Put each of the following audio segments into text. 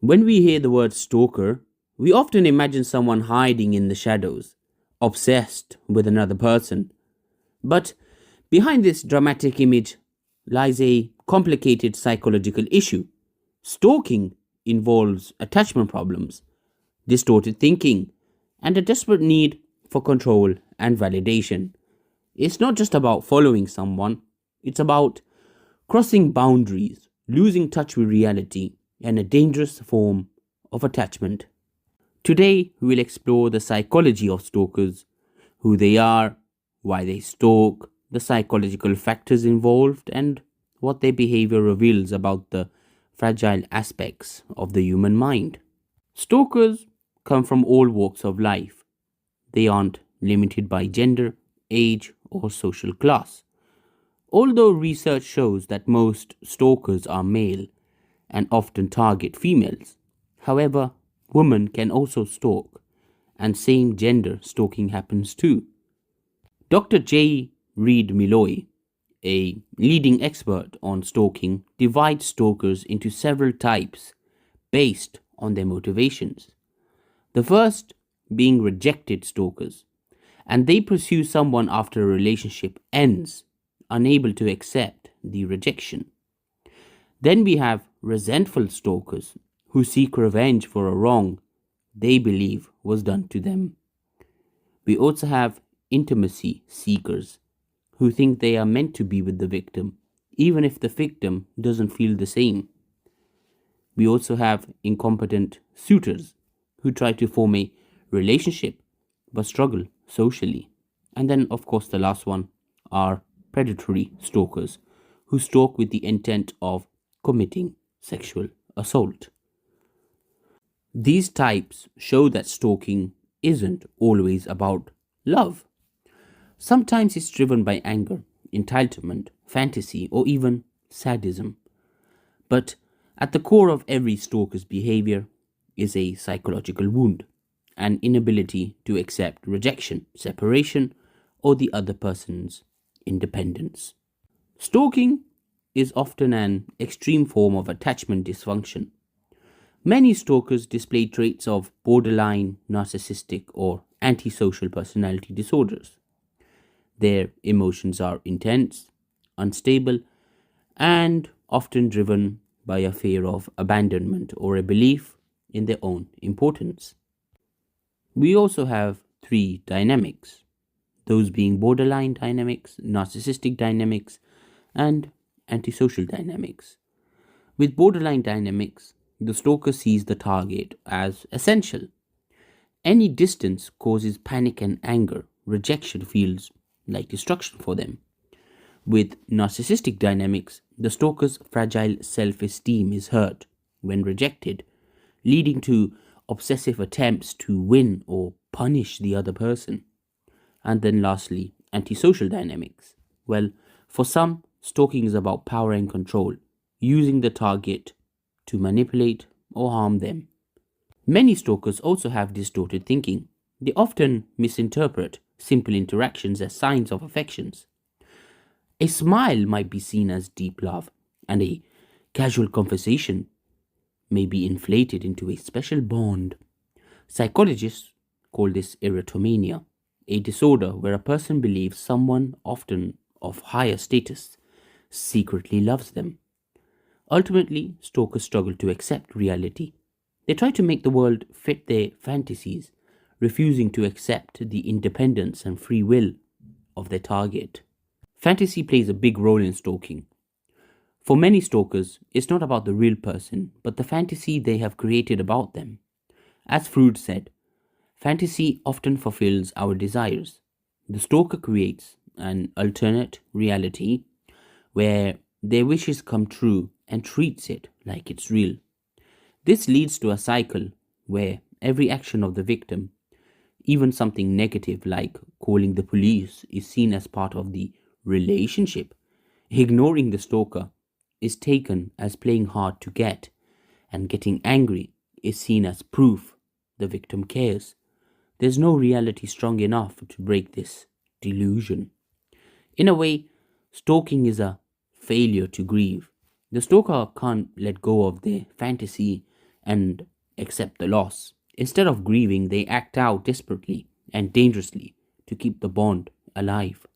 When we hear the word stalker, we often imagine someone hiding in the shadows, obsessed with another person. But behind this dramatic image lies a complicated psychological issue. Stalking involves attachment problems, distorted thinking, and a desperate need for control and validation. It's not just about following someone, it's about crossing boundaries, losing touch with reality, and a dangerous form of attachment. Today, we'll explore the psychology of stalkers, who they are, why they stalk, the psychological factors involved, and what their behavior reveals about the fragile aspects of the human mind. Stalkers come from all walks of life. They aren't limited by gender, age, or social class. Although research shows that most stalkers are male and often target females, however, women can also stalk, and same gender stalking happens too. Dr. J. Reed Milloy, a leading expert on stalking, divides stalkers into several types based on their motivations. The first being rejected stalkers, and they pursue someone after a relationship ends, unable to accept the rejection. Then we have resentful stalkers who seek revenge for a wrong they believe was done to them. We also have intimacy seekers who think they are meant to be with the victim, even if the victim doesn't feel the same. We also have incompetent suitors who try to form a relationship but struggle socially. And then, of course, the last one are predatory stalkers who stalk with the intent of committing sexual assault. These types show that stalking isn't always about love. Sometimes it's driven by anger, entitlement, fantasy, or even sadism. But at the core of every stalker's behavior is a psychological wound, an inability to accept rejection, separation, or the other person's independence. Stalking is often an extreme form of attachment dysfunction. Many stalkers display traits of borderline, narcissistic, or antisocial personality disorders. Their emotions are intense, unstable, and often driven by a fear of abandonment or a belief in their own importance. We also have three dynamics, those being borderline dynamics, narcissistic dynamics, and antisocial dynamics. With borderline dynamics, the stalker sees the target as essential. Any distance causes panic and anger. Rejection feels like destruction for them. With narcissistic dynamics, the stalker's fragile self esteem is hurt when rejected, leading to obsessive attempts to win or punish the other person. And then, lastly, antisocial dynamics. Well, for some, stalking is about power and control, using the target to manipulate or harm them. Many stalkers also have distorted thinking. They often misinterpret simple interactions as signs of affections. A smile might be seen as deep love, and a casual conversation may be inflated into a special bond. Psychologists call this erotomania, a disorder where a person believes someone, often of higher status, secretly loves them. Ultimately, stalkers struggle to accept reality. They try to make the world fit their fantasies, refusing to accept the independence and free will of their target. Fantasy plays a big role in stalking. For many stalkers, it's not about the real person, but the fantasy they have created about them. As Freud said, fantasy often fulfills our desires. The stalker creates an alternate reality where their wishes come true and treats it like it's real. This leads to a cycle where every action of the victim, even something negative like calling the police, is seen as part of the relationship. Ignoring the stalker is taken as playing hard to get, and getting angry is seen as proof the victim cares. There's no reality strong enough to break this delusion. In a way, stalking is a failure to grieve. The stalker can't let go of their fantasy and accept the loss. Instead of grieving, they act out desperately and dangerously to keep the bond alive.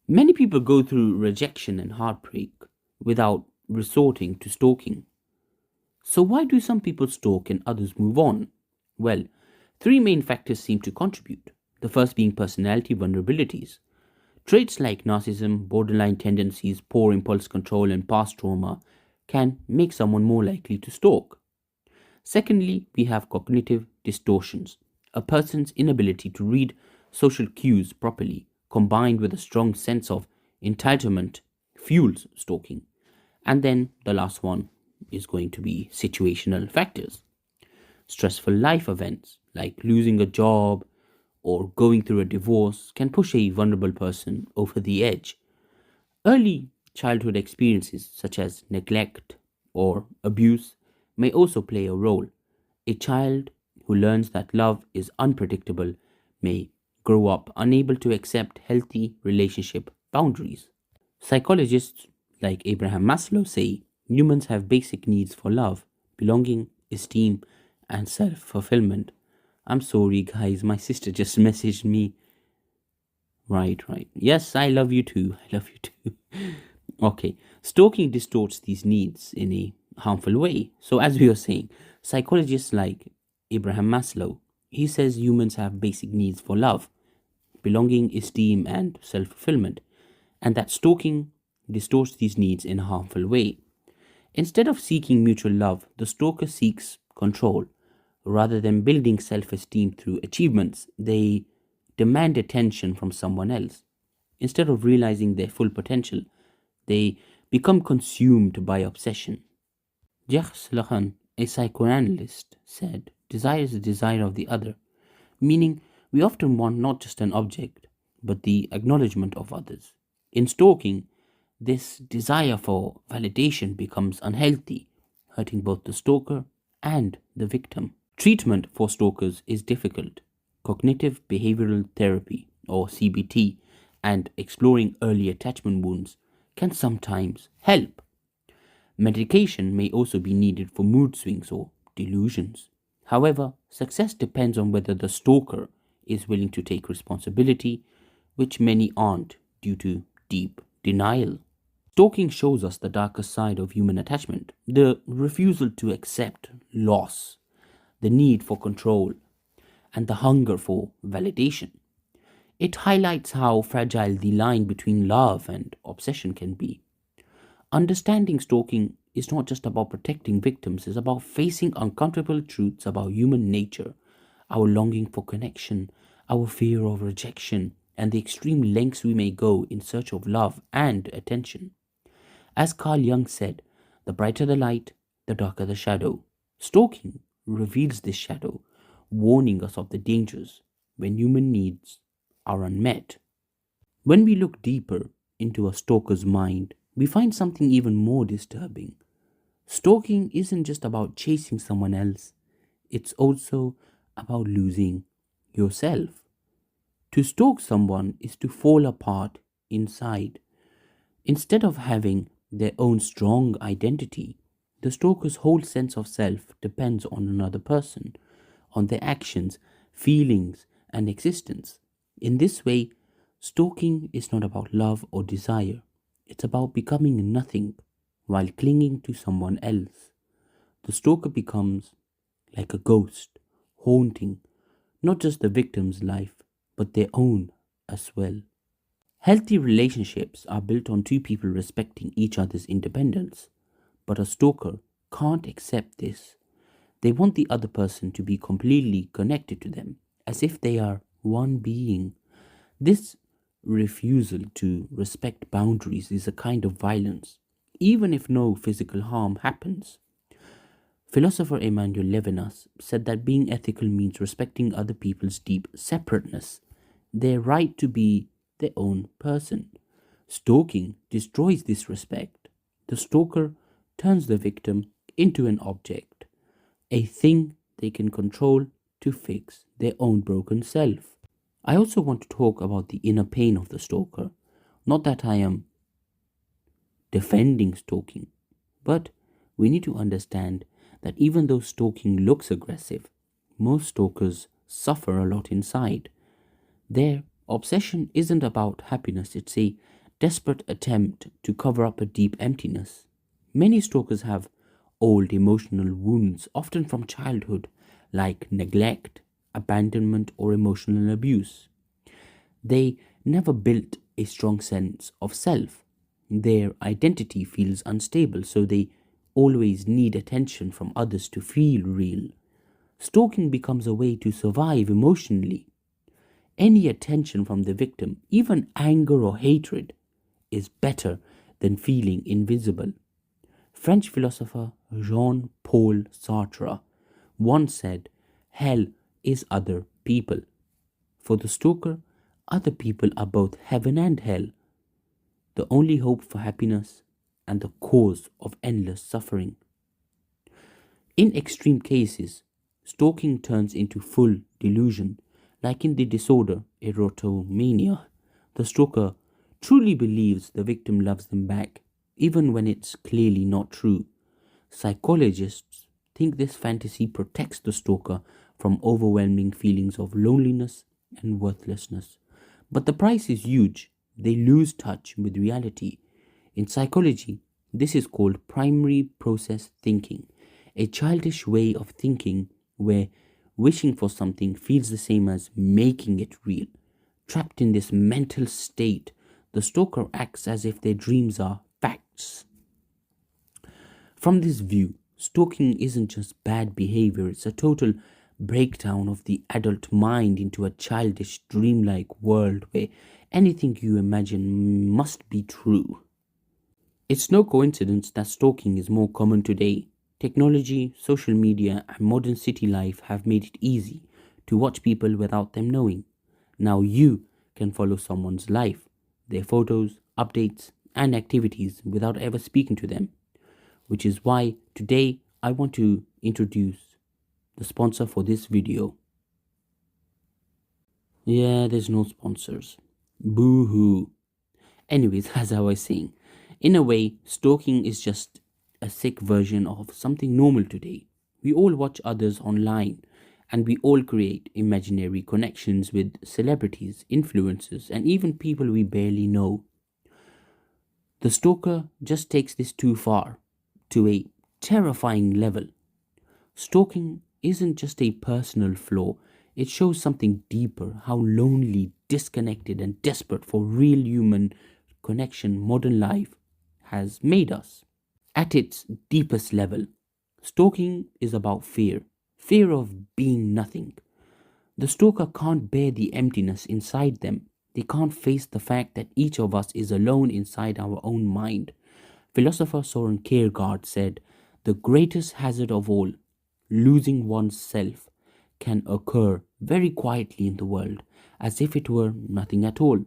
Many people go through rejection and heartbreak without resorting to stalking. So, why do some people stalk and others move on? Well, three main factors seem to contribute. The first being personality vulnerabilities. Traits like narcissism, borderline tendencies, poor impulse control, and past trauma can make someone more likely to stalk. Secondly, we have cognitive distortions. A person's inability to read social cues properly, combined with a strong sense of entitlement, fuels stalking. And then the last one is going to be situational factors. Stressful life events like losing a job or going through a divorce can push a vulnerable person over the edge. Early childhood experiences such as neglect or abuse may also play a role. A child who learns that love is unpredictable may grow up unable to accept healthy relationship boundaries. Psychologists like Abraham Maslow say humans have basic needs for love, belonging, esteem, and self fulfillment. I'm sorry, guys, my sister just messaged me. Right, right. Yes, I love you too. I love you too. Okay, stalking distorts these needs in a harmful way. So, as we were saying, psychologists like Abraham Maslow, he says humans have basic needs for love, belonging, esteem, and self fulfillment, and that stalking distorts these needs in a harmful way. Instead of seeking mutual love, the stalker seeks control. Rather than building self esteem through achievements, they demand attention from someone else. Instead of realizing their full potential, they become consumed by obsession. Jacques Lacan, a psychoanalyst, said, "Desire is the desire of the other," meaning we often want not just an object, but the acknowledgement of others. In stalking, this desire for validation becomes unhealthy, hurting both the stalker and the victim. Treatment for stalkers is difficult. Cognitive behavioral therapy, or CBT, and exploring early attachment wounds can sometimes help. Medication may also be needed for mood swings or delusions. However, success depends on whether the stalker is willing to take responsibility, which many aren't due to deep denial. Stalking shows us the darker side of human attachment, the refusal to accept loss, the need for control, and the hunger for validation. It highlights how fragile the line between love and obsession can be. Understanding stalking is not just about protecting victims, it's about facing uncomfortable truths about human nature, our longing for connection, our fear of rejection, and the extreme lengths we may go in search of love and attention. As Carl Jung said, the brighter the light, the darker the shadow. Stalking reveals this shadow, warning us of the dangers when human needs are unmet. When we look deeper into a stalker's mind, we find something even more disturbing. Stalking isn't just about chasing someone else, it's also about losing yourself. To stalk someone is to fall apart inside. Instead of having their own strong identity, the stalker's whole sense of self depends on another person, on their actions, feelings, and existence. In this way, stalking is not about love or desire, it's about becoming nothing while clinging to someone else. The stalker becomes like a ghost, haunting not just the victim's life, but their own as well. Healthy relationships are built on two people respecting each other's independence, but a stalker can't accept this. They want the other person to be completely connected to them, as if they are one being. This refusal to respect boundaries is a kind of violence, even if no physical harm happens. Philosopher Emmanuel Levinas said that being ethical means respecting other people's deep separateness, their right to be their own person. Stalking destroys this respect. The stalker turns the victim into an object, a thing they can control to fix their own broken self. I also want to talk about the inner pain of the stalker. Not that I am defending stalking, but we need to understand that even though stalking looks aggressive, most stalkers suffer a lot inside. Their obsession isn't about happiness, it's a desperate attempt to cover up a deep emptiness. Many stalkers have old emotional wounds, often from childhood, like neglect, abandonment, or emotional abuse. They never built a strong sense of self. Their identity feels unstable, so they always need attention from others to feel real. Stalking becomes a way to survive emotionally. Any attention from the victim, even anger or hatred, is better than feeling invisible. French philosopher Jean Paul Sartre once said, "Hell is other people." For the stalker, other people are both heaven and hell, the only hope for happiness and the cause of endless suffering. In extreme cases, stalking turns into full delusion, like in the disorder erotomania. The stalker truly believes the victim loves them back, even when it's clearly not true. Psychologists think this fantasy protects the stalker from overwhelming feelings of loneliness and worthlessness. But the price is huge. They lose touch with reality. In psychology, this is called primary process thinking, a childish way of thinking where wishing for something feels the same as making it real. Trapped in this mental state, the stalker acts as if their dreams are facts. From this view, stalking isn't just bad behavior, it's a total breakdown of the adult mind into a childish, dreamlike world where anything you imagine must be true. It's no coincidence that stalking is more common today. Technology, social media, and modern city life have made it easy to watch people without them knowing. Now you can follow someone's life, their photos, updates, and activities without ever speaking to them, which is why today I want to introduce the sponsor for this video. Yeah, there's no sponsors. Boo hoo. Anyways, as I was saying, in a way, stalking is just a sick version of something normal today. We all watch others online and we all create imaginary connections with celebrities, influencers, and even people we barely know. The stalker just takes this too far, to a terrifying level. Stalking isn't just a personal flaw, it shows something deeper, how lonely, disconnected, and desperate for real human connection modern life has made us. At its deepest level, stalking is about fear, fear of being nothing. The stalker can't bear the emptiness inside them. They can't face the fact that each of us is alone inside our own mind. Philosopher Soren Kierkegaard said, "The greatest hazard of all, losing one's self, can occur very quietly in the world, as if it were nothing at all."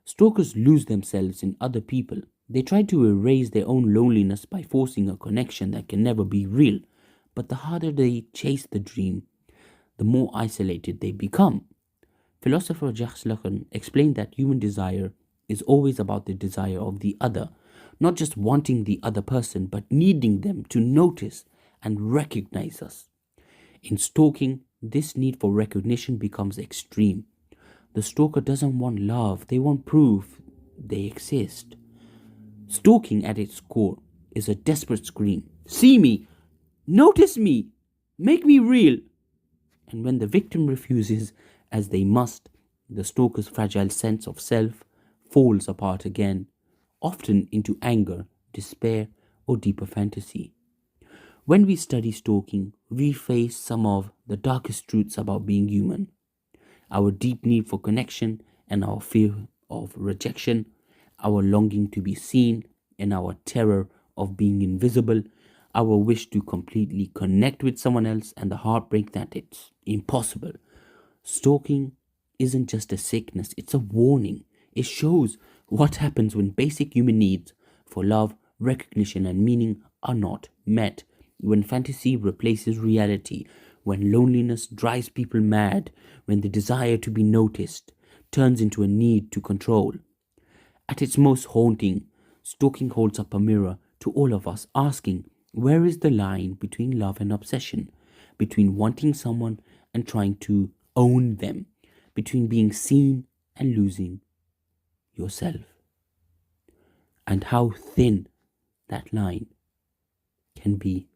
Stalkers lose themselves in other people. They try to erase their own loneliness by forcing a connection that can never be real. But the harder they chase the dream, the more isolated they become. Philosopher Jacques Lacan explained that human desire is always about the desire of the other, not just wanting the other person, but needing them to notice and recognize us. In stalking, this need for recognition becomes extreme. The stalker doesn't want love, they want proof they exist. Stalking at its core is a desperate scream. See me! Notice me! Make me real! And when the victim refuses, as they must, the stalker's fragile sense of self falls apart again, often into anger, despair, or deeper fantasy. When we study stalking, we face some of the darkest truths about being human. Our deep need for connection and our fear of rejection, our longing to be seen and our terror of being invisible, our wish to completely connect with someone else and the heartbreak that it's impossible. Stalking isn't just a sickness, it's a warning. It shows what happens when basic human needs for love, recognition, and meaning are not met, when fantasy replaces reality, when loneliness drives people mad, when the desire to be noticed turns into a need to control. At its most haunting, stalking holds up a mirror to all of us, asking, Where is the line between love and obsession? Between wanting someone and trying to own them? Between being seen and losing yourself? And how thin that line can be.